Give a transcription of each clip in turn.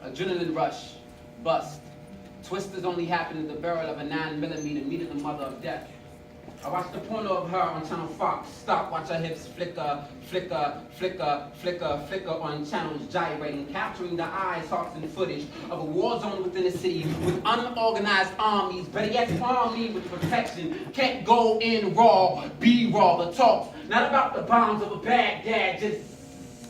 Adrenaline rush, bust. Twisters only happen in the barrel of a 9mm, meeting the mother of death. I watched the porno of her on Channel Fox. Stop, watch her hips flicker, flicker, flicker, flicker, flicker on channels gyrating, capturing the eyes, hearts, and footage of a war zone within the city with unorganized armies, better yet army with protection. Can't go in raw, be raw. The talks, not about the bombs of a Baghdad, just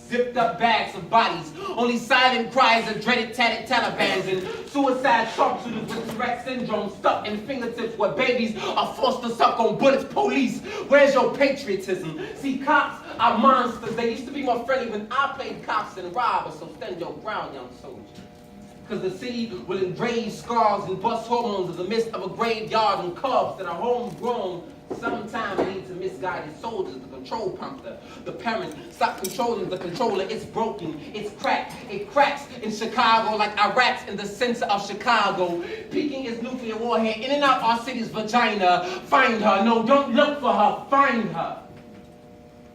zipped up bags of bodies. Only silent cries of dreaded tatted Talibans and suicide sharpshooters with Tourette syndrome stuck in fingertips where babies are forced to suck on bullets. Police, where's your patriotism? See, cops are monsters. They used to be more friendly when I played cops and robbers, so stand your ground, young soldier. Because the city will engrave scars and bust hormones in the midst of a graveyard and cubs that are homegrown. Sometimes lead to misguided soldiers, the control prompter, the parent. Stop controlling the controller, it's broken, it's cracked, it cracks in Chicago like Iraq's in the center of Chicago. Peaking its nuclear warhead in and out our city's vagina. Find her, no, don't look for her, find her.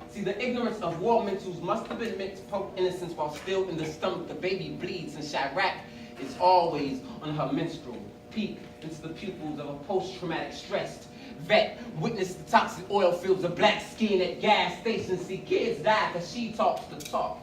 See, the ignorance of war mentals must have been meant to poke innocence while still in the stomach the baby bleeds, and Chirac is always on her menstrual. Peek into the pupils of a post-traumatic stressed vet, witness the toxic oil fields of black skin at gas stations. See, kids die because she talks the talk.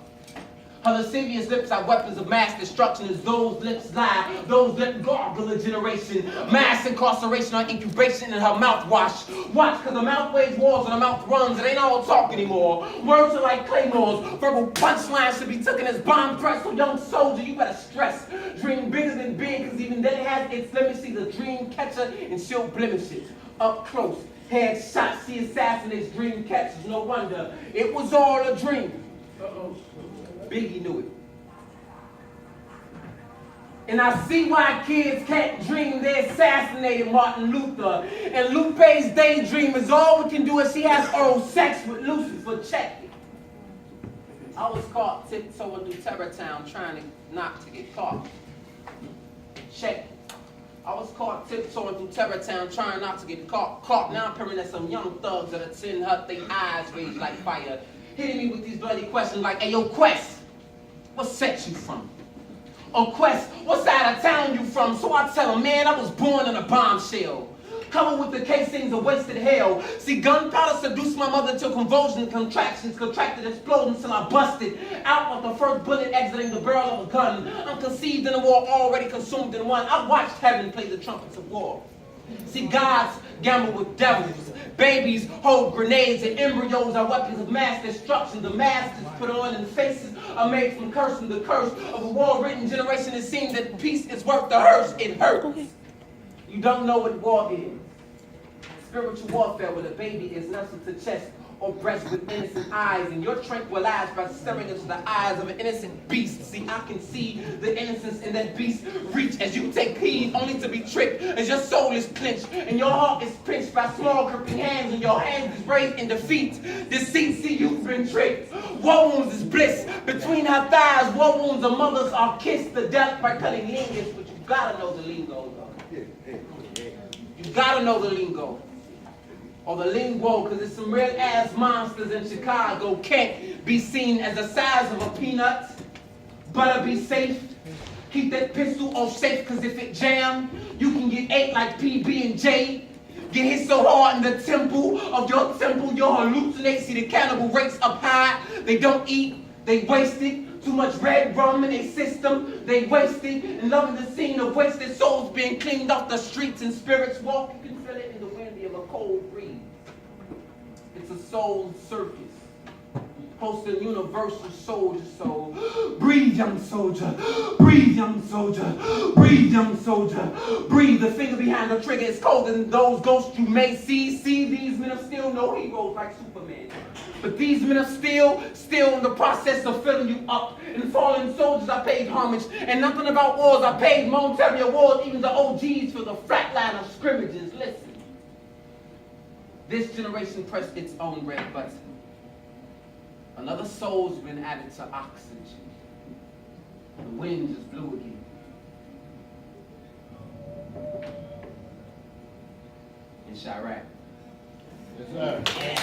Her lascivious lips are weapons of mass destruction as those lips lie, those lips gargle a generation. Mass incarceration or incubation in her mouthwash. Watch, because the mouth wage wars and the mouth runs. It ain't all talk anymore. Words are like claymores. Verbal punchlines should be taken as bomb threats. So young soldier, you better stress. Dream bigger than big, because even then it has its limits. See, the dream catcher and she'll blemish it. Up close, headshots, she assassinates dream catchers. No wonder it was all a dream. Biggie knew it. And I see why kids can't dream. They assassinated Martin Luther. And Lupe's daydream is all we can do is she has oral sex with Lucifer. Check it. I was caught tiptoeing through Terrortown trying to not to get caught. Check it. I was caught tiptoeing through Terrortown trying not to get caught. Now I'm peering at some young thugs that are 10 hut, they eyes rage like fire. Hitting me with these bloody questions like, hey, yo, Quest, what set you from? Or Quest, what side of town you from? So I tell him, man, I was born in a bombshell. Covered with the casings of wasted hell. See, gunpowder seduced my mother till convulsions, contractions, contracted, exploding till I busted out with the first bullet exiting the barrel of a gun. I'm conceived in a war, already consumed in one. I watched heaven play the trumpets of war. See, gods gamble with devils. Babies hold grenades and embryos are weapons of mass destruction. The masks put on and faces are made from cursing the curse of a war-written generation. It seems that peace is worth the hearse. It hurts. You don't know what war is. Spiritual warfare where the baby is nestled to chest or breast with innocent eyes, and you're tranquilized by staring into the eyes of an innocent beast. See, I can see the innocence in that beast reach as you take heed, only to be tricked as your soul is clenched and your heart is pinched by small gripping hands, and your hands is raised in defeat. Deceit, see, you've been tricked. War wounds is bliss. Between her thighs, war wounds of mothers are kissed to death by cutting lingus, but you gotta know the lingo, though. You gotta know the lingo. Or the lingo, because there's some real ass monsters in Chicago. Can't be seen as the size of a peanut. Better be safe. Keep that pistol off safe, because if it jam, you can get ate like PB and J. Get hit so hard in the temple of your temple, you'll hallucinate. See, the cannibal rates up high. They don't eat, they waste it. Too much red rum in their system, they waste it. And loving the scene of wasted souls being cleaned off the streets and spirits walk. You can feel it in the wind of a cold breeze. It's a soul circus. Hosting universal soldier soul. Breathe, young soldier. Breathe, young soldier. Breathe, young soldier. Breathe. The finger behind the trigger is colder than those ghosts you may see. See, these men are still no heroes like Superman. But these men are still in the process of filling you up. And fallen soldiers I paid homage. And nothing about wars I paid monetary awards. Even the OGs for the flat line of scrimmages. Listen. This generation pressed its own red button. Another soul's been added to oxygen. The wind just blew again. In Chirac. Yes, sir.